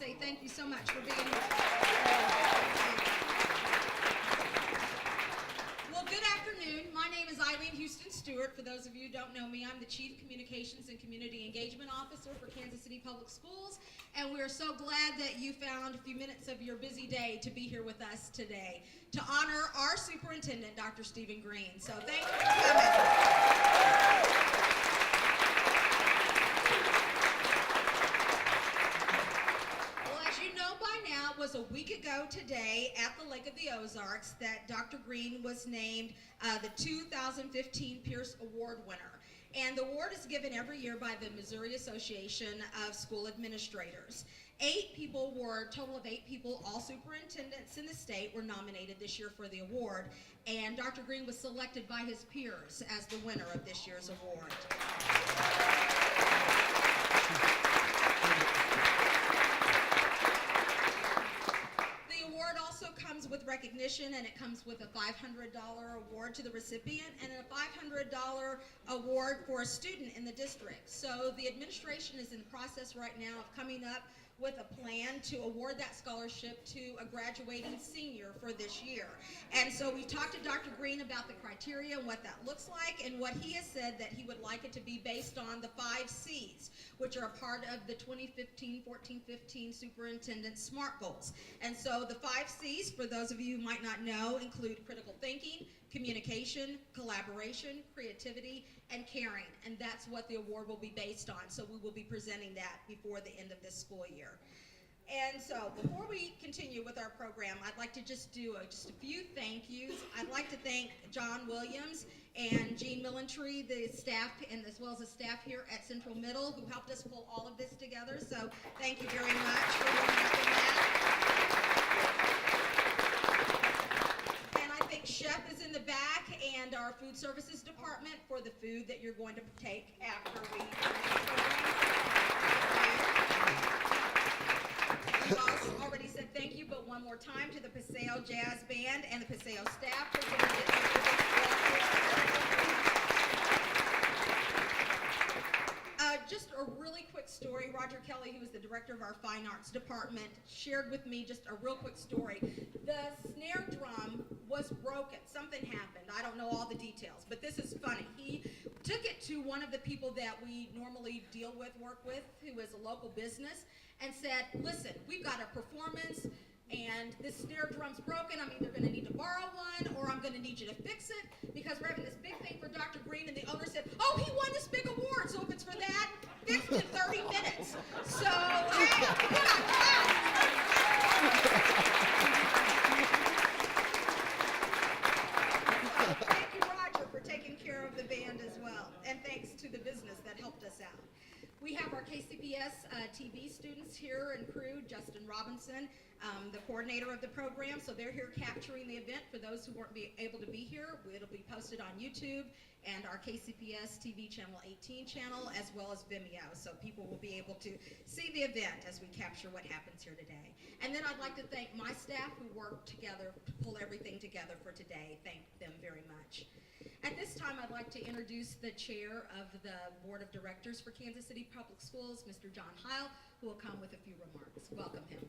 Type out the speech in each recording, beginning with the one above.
say thank you so much for being here. Well, good afternoon. My name is Eileen Houston Stewart. For those of you who don't know me, I'm the Chief Communications and Community Engagement Officer for Kansas City Public Schools, and we're so glad that you found a few minutes of your busy day to be here with us today to honor our superintendent, Dr. Stephen Green. So thank you for coming. It was a week ago today at the Lake of the Ozarks that Dr. Green was named the 2015 Pierce Award winner. And the award is given every year by the Missouri Association of School Administrators. Total of eight people, all superintendents in the state, were nominated this year for the award. And Dr. Green was selected by his peers as the winner of this year's award. Comes with recognition, and it comes with a $500 award to the recipient and a $500 award for a student in the district. So the administration is in the process right now of coming up with a plan to award that scholarship to a graduating senior for this year. And so we talked to Dr. Green about the criteria and what that looks like, and what he has said that he would like it to be based on the 5 C's, which are a part of the 2015-14-15 Superintendent SMART Goals. And so the 5 C's, for those of you who might not know, include critical thinking, communication, collaboration, creativity, and caring. And that's what the award will be based on. So we will be presenting that before the end of this school year. And so before we continue with our program, I'd like to just do a few thank yous. I'd like to thank John Williams and Jean Millentree, the staff, and as well as the staff here at Central Middle, who helped us pull all of this together. So thank you very much for your help in that. And I think Chef is in the back, and our food services department for the food that you're going to take after we finish the program. I've already said thank you, but one more time to the Paseo Jazz Band and the Paseo staff for doing this. Just a really quick story. Roger Kelly, who is the director of our Fine Arts Department, shared with me just a real quick story. The snare drum was broken. Something happened. I don't know all the details, but this is funny. He took it to one of the people that we normally work with, who is a local business, and said, listen, we've got a performance, and this snare drum's broken. I'm either going to need to borrow one, or I'm going to need you to fix it, because we're having this big thing for Dr. Green. And the owner said, oh, he won this big award, so if it's for that, fix it in 30 minutes. So, hey, thank you, Roger, for taking care of the band as well. And thanks to the business that helped us out. We have our KCPS-TV students here and crew, Justin Robinson, the coordinator of the program. So they're here capturing the event for those who weren't able to be here. It'll be posted on YouTube and our KCPS-TV Channel 18 channel, as well as Vimeo. So people will be able to see the event as we capture what happens here today. And then I'd like to thank my staff who worked together to pull everything together for today. Thank them very much. At this time, I'd like to introduce the chair of the Board of Directors for Kansas City Public Schools, Mr. John Heil, who will come with a few remarks. Welcome him.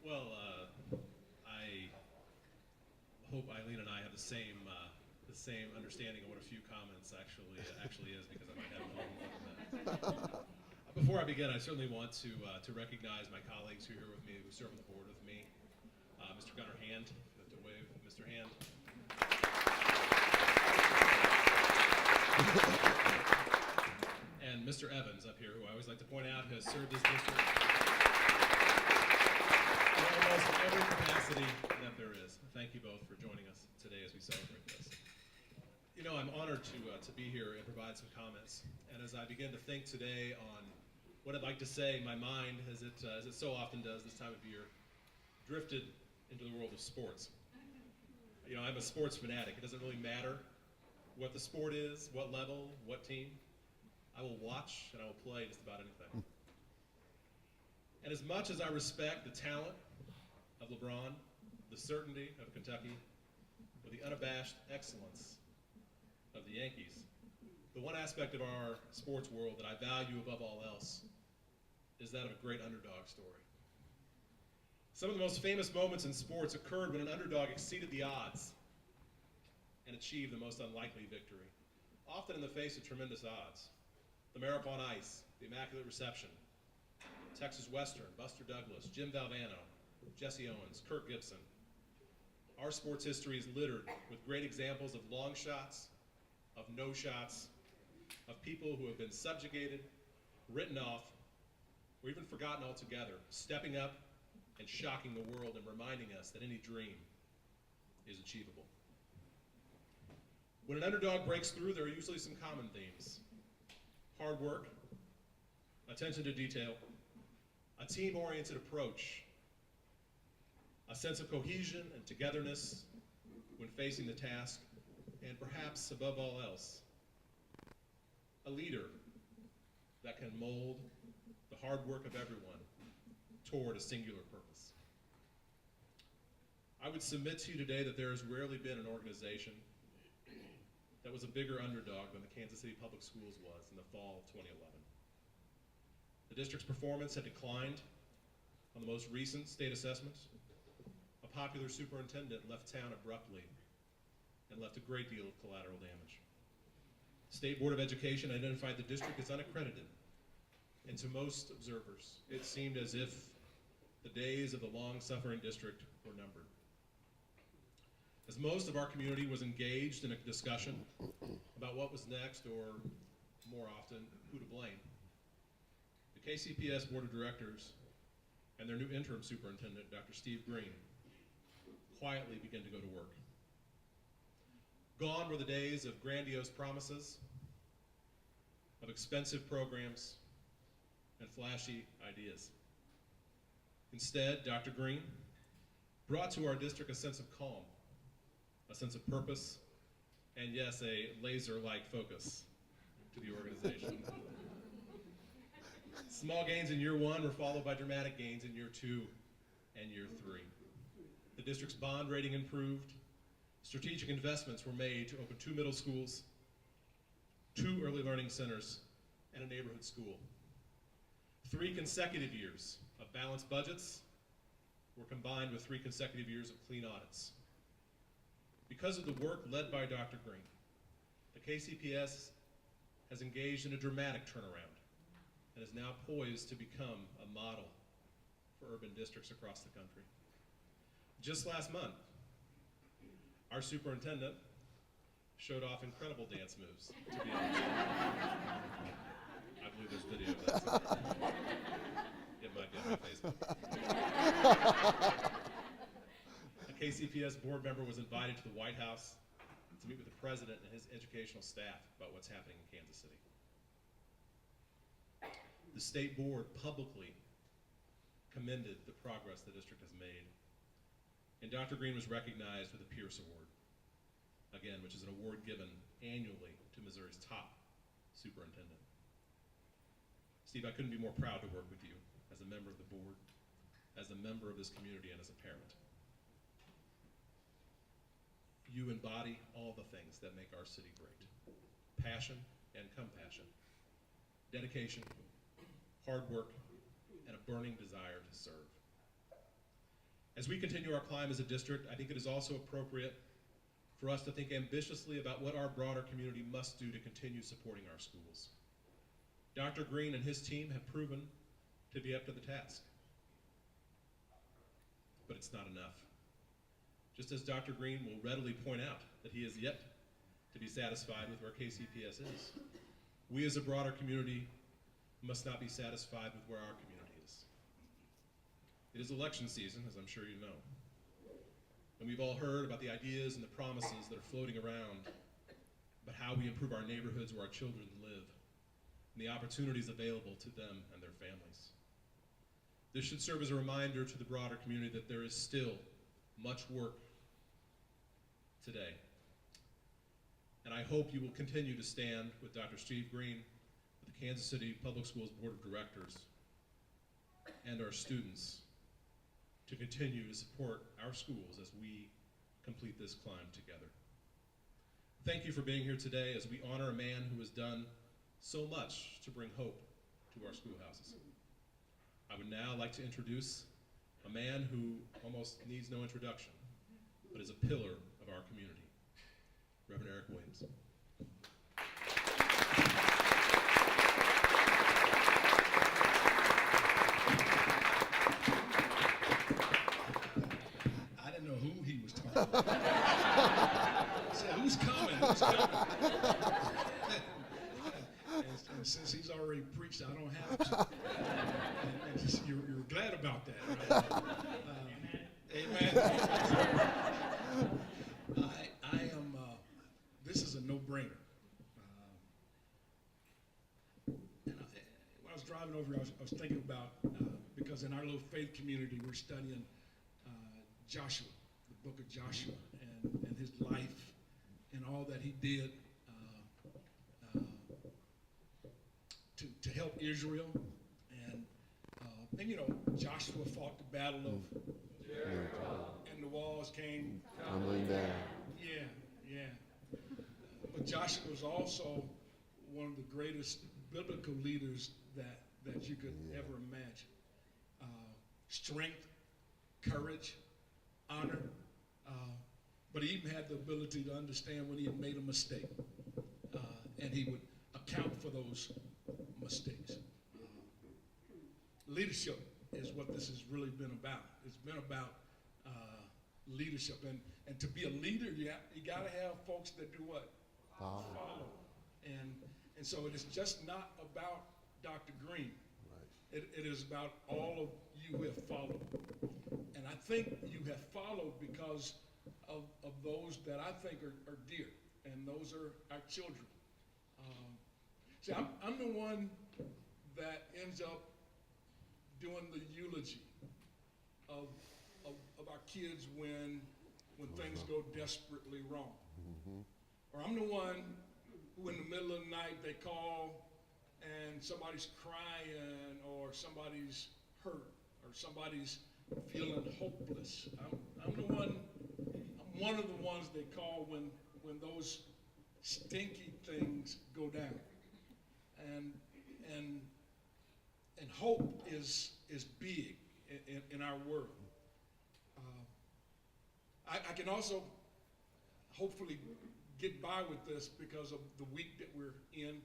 Well, I hope Eileen and I have the same understanding of what a few comments actually is, because I might have a little more than that. Before I begin, I certainly want to recognize my colleagues who are here with me, who serve on the board with me. Mr. Gunnar Hand, to wave, Mr. Hand. And Mr. Evans up here, who I always like to point out has served his district in almost every capacity that there is. Thank you both for joining us today as we celebrate this. You know, I'm honored to be here and provide some comments. And as I begin to think today on what I'd like to say, my mind, as it so often does this time of year, drifted into the world of sports. You know, I'm a sports fanatic. It doesn't really matter what the sport is, what level, what team. I will watch and I will play just about anything. And as much as I respect the talent of LeBron, the certainty of Kentucky or the unabashed excellence of the Yankees, the one aspect of our sports world that I value above all else is that of a great underdog story. Some of the most famous moments in sports occurred when an underdog exceeded the odds and achieved the most unlikely victory, often in the face of tremendous odds. The Miracle on Ice, the Immaculate Reception, Texas Western, Buster Douglas, Jim Valvano, Jesse Owens, Kirk Gibson. Our sports history is littered with great examples of long shots, of no shots, of people who have been subjugated, written off, or even forgotten altogether, stepping up and shocking the world and reminding us that any dream is achievable. When an underdog breaks through, there are usually some common themes. Hard work, attention to detail, a team-oriented approach, a sense of cohesion and togetherness when facing the task, and perhaps above all else, a leader that can mold the hard work of everyone toward a singular purpose. I would submit to you today that there has rarely been an organization that was a bigger underdog than the Kansas City Public Schools was in the fall of 2011. The district's performance had declined on the most recent state assessment. A popular superintendent left town abruptly and left a great deal of collateral damage. The State Board of Education identified the district as unaccredited, and to most observers, it seemed as if the days of the long-suffering district were numbered. As most of our community was engaged in a discussion about what was next, or more often, who to blame, the KCPS Board of Directors and their new interim superintendent, Dr. Steve Green, quietly began to go to work. Gone were the days of grandiose promises, of expensive programs, and flashy ideas. Instead, Dr. Green brought to our district a sense of calm, a sense of purpose, and yes, a laser-like focus to the organization. Small gains in year one were followed by dramatic gains in year 2 and year 3. The district's bond rating improved. Strategic investments were made to open 2 middle schools, 2 early learning centers, and a neighborhood school. 3 consecutive years of balanced budgets were combined with 3 consecutive years of clean audits. Because of the work led by Dr. Green, the KCPS has engaged in a dramatic turnaround and is now poised to become a model for urban districts across the country. Just last month, our superintendent showed off incredible dance moves, to be honest. I believe there's video of that somewhere. It might be on my Facebook. A KCPS board member was invited to the White House to meet with the president and his educational staff about what's happening in Kansas City. The state board publicly commended the progress the district has made, and Dr. Green was recognized with the Pierce Award, again, which is an award given annually to Missouri's top superintendent. Steve, I couldn't be more proud to work with you as a member of the board, as a member of this community, and as a parent. You embody all the things that make our city great: passion and compassion, dedication, hard work, and a burning desire to serve. As we continue our climb as a district, I think it is also appropriate for us to think ambitiously about what our broader community must do to continue supporting our schools. Dr. Green and his team have proven to be up to the task. But it's not enough. Just as Dr. Green will readily point out that he is yet to be satisfied with where KCPS is, we as a broader community must not be satisfied with where our community is. It is election season, as I'm sure you know. And we've all heard about the ideas and the promises that are floating around about how we improve our neighborhoods where our children live and the opportunities available to them and their families. This should serve as a reminder to the broader community that there is still much work today. And I hope you will continue to stand with Dr. Steve Green, with the Kansas City Public Schools Board of Directors, and our students to continue to support our schools as we complete this climb together. Thank you for being here today as we honor a man who has done so much to bring hope to our schoolhouses. I would now like to introduce a man who almost needs no introduction, but is a pillar of our community, Reverend Eric Williams. I didn't know who he was talking about. I said, who's coming? Who's coming? And since he's already preached, I don't have to. And just, you're glad about that, right? Amen. I am, this is a no-brainer. When I was driving over, I was thinking about, because in our little faith community, we're studying Joshua, the book of Joshua, and his life and all that he did to help Israel. And you know, Joshua fought the battle of Jericho, and the walls came tumbling down. Yeah. But Joshua was also one of the greatest biblical leaders that you could ever imagine. Strength, courage, honor, but he even had the ability to understand when he had made a mistake, and he would account for those mistakes. Leadership is what this has really been about. It's been about leadership, and to be a leader, you got to have folks that do what? Follow. And so it is just not about Dr. Green. Right. It is about all of you who have followed. And I think you have followed because of those that I think are dear, and those are our children. See, I'm the one that ends up doing the eulogy of our kids when things go desperately wrong. Or I'm the one who in the middle of the night they call and somebody's crying or somebody's hurt or somebody's feeling hopeless. I'm one of the ones they call when those stinky things go down. And hope is big in our world. I can also hopefully get by with this because of the week that we're in.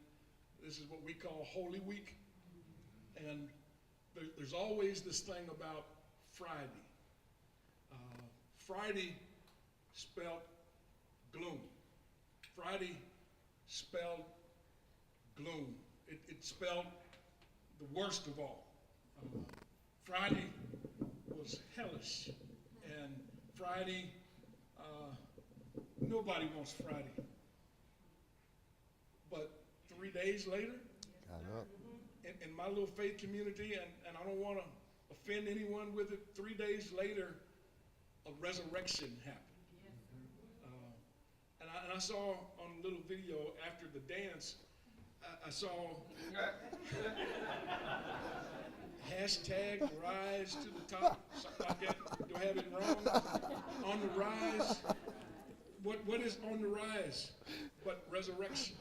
This is what we call Holy Week. And there's always this thing about Friday. Friday spelled gloom. Friday spelled gloom. It spelled the worst of all. Friday was hellish. And Friday, nobody wants Friday. But 3 days later, in my little faith community, and I don't want to offend anyone with it, 3 days later, a resurrection happened. And I saw on a little video after the dance, I saw hashtag rise to the top, something like that. Do I have it wrong? On the rise. What is on the rise but resurrection?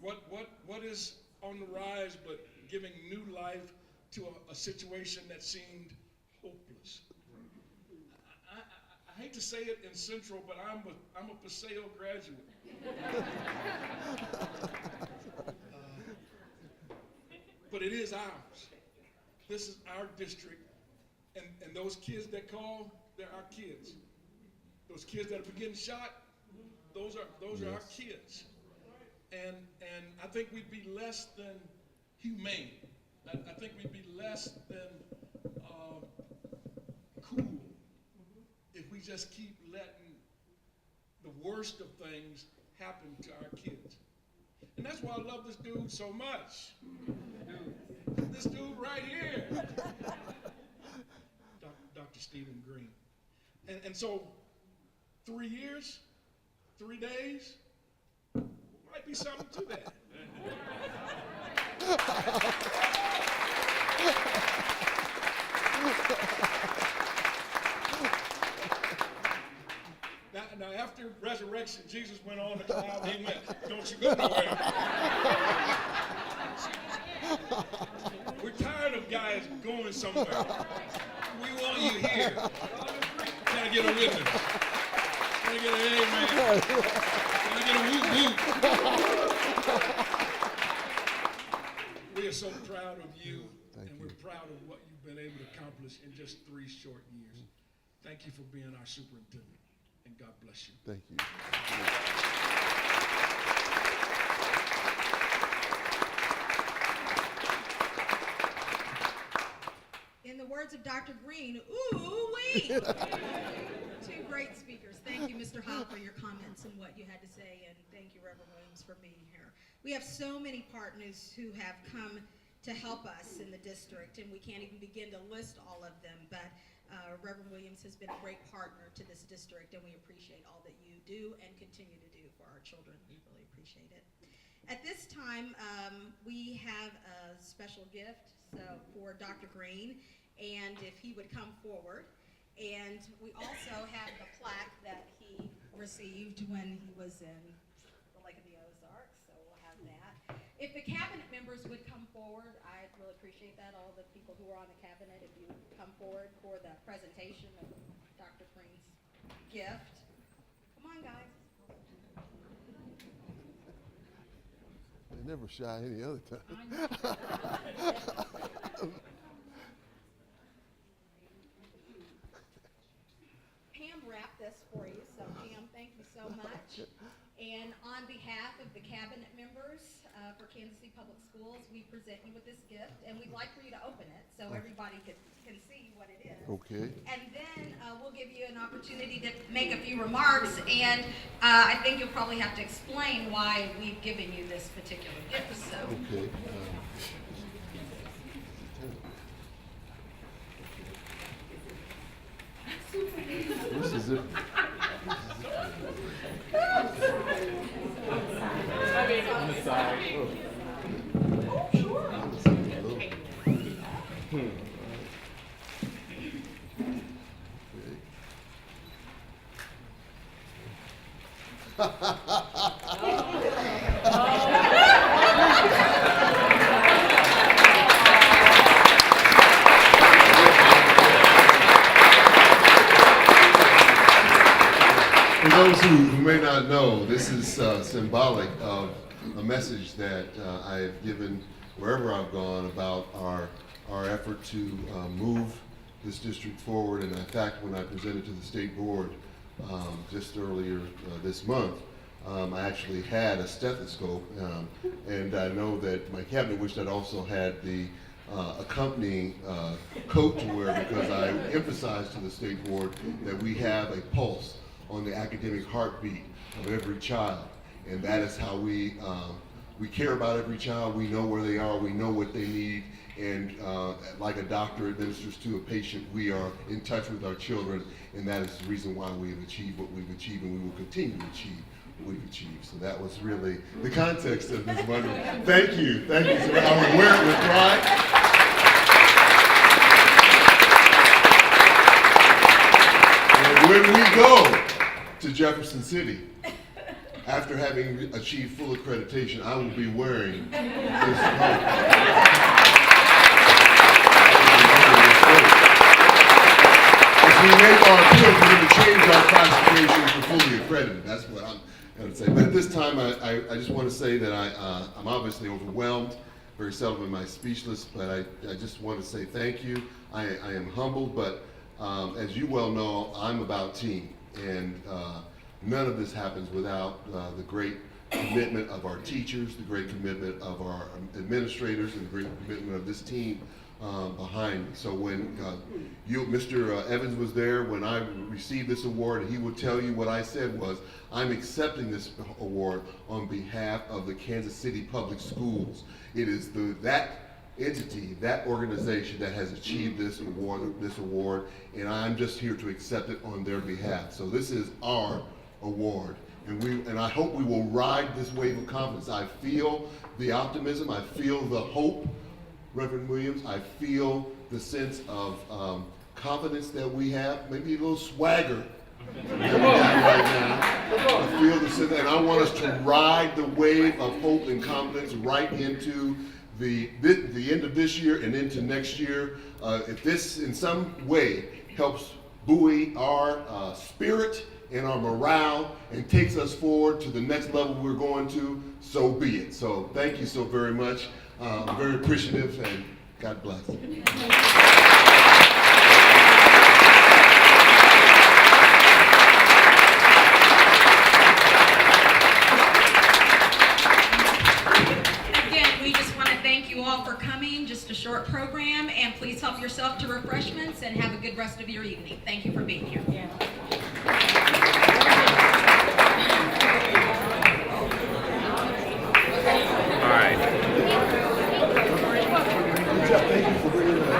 What is on the rise but giving new life to a situation that seemed hopeless? I hate to say it in Central, but I'm a Paseo graduate. But it is ours. This is our district, and those kids that call, they're our kids. Those kids that are getting shot, those are our kids. And I think we'd be less than humane. I think we'd be less than cool if we just keep letting the worst of things happen to our kids. And that's why I love this dude so much. This dude right here, Dr. Stephen Green. And so 3 years, 3 days, might be something to that. Now, after resurrection, Jesus went on the cloud. He went, don't you go nowhere. We're tired of guys going somewhere. We want you here. Can I get a witness? Can I get an amen? Can I get a whoop whoop? We are so proud of you, and we're proud of what you've been able to accomplish in just 3 short years. Thank you for being our superintendent, and God bless you. Thank you. In the words of Dr. Green, ooh-wee! 2 great speakers. Thank you, Mr. Howe, for your comments and what you had to say, and thank you, Reverend Williams, for being here. We have so many partners who have come to help us in the district, and we can't even begin to list all of them, but Reverend Williams has been a great partner to this district, and we appreciate all that you do and continue to do for our children. We really appreciate it. At this time, we have a special gift for Dr. Green, and if he would come forward. And we also have the plaque that he received when he was in the Lake of the Ozarks, so we'll have that. If the cabinet members would come forward, I'd really appreciate that. All the people who are on the cabinet, if you would come forward for the presentation of Dr. Green's gift. Come on, guys. They're never shy any other time. Pam wrapped this for you, so Pam, thank you so much. And on behalf of the cabinet members for Kansas City Public Schools, we present you with this gift, and we'd like for you to open it so everybody can see what it is. Okay. And then we'll give you an opportunity to make a few remarks, and I think you'll probably have to explain why we've given you this particular gift. So. Okay. This is it. On the side. Oh, sure. For those who may not know, this is symbolic of a message that I have given wherever I've gone about our effort to move this district forward. And in fact, when I presented to the state board just earlier this month, I actually had a stethoscope, and I know that my cabinet wished I'd also had the accompanying coat to wear, because I emphasized to the state board that we have a pulse on the academic heartbeat of every child, and that is how we care about every child. We know where they are, we know what they need, and like a doctor administers to a patient, we are in touch with our children, and that is the reason why we have achieved what we've achieved, and we will continue to achieve what we've achieved. So that was really the context of this wonderful. Thank you, thank you. So I would wear it with pride. When we go to Jefferson City, after having achieved full accreditation, I will be wearing this coat. As we make our appeal for them to change our classification to fully accredited, that's what I'm going to say. But at this time, I just want to say that I'm obviously overwhelmed. Very seldom am I speechless, but I just want to say thank you. I am humbled, but as you well know, I'm about team, and none of this happens without the great commitment of our teachers, the great commitment of our administrators, and the great commitment of this team behind me. So when Mr. Evans was there when I received this award, he would tell you what I said was, I'm accepting this award on behalf of the Kansas City Public Schools. It is that entity, that organization that has achieved this award, and I'm just here to accept it on their behalf. So this is our award, and I hope we will ride this wave of confidence. I feel the optimism, I feel the hope, Reverend Williams. I feel the sense of confidence that we have, maybe a little swagger that we got right now. I feel the sense, and I want us to ride the wave of hope and confidence right into the end of this year and into next year. If this in some way helps buoy our spirit and our morale and takes us forward to the next level we're going to, so be it. So thank you so very much. I'm very appreciative, and God bless. For coming, just a short program, and please help yourself to refreshments and have a good rest of your evening. Thank you for being here. Yeah. All right. Good job. Thank you for bringing that.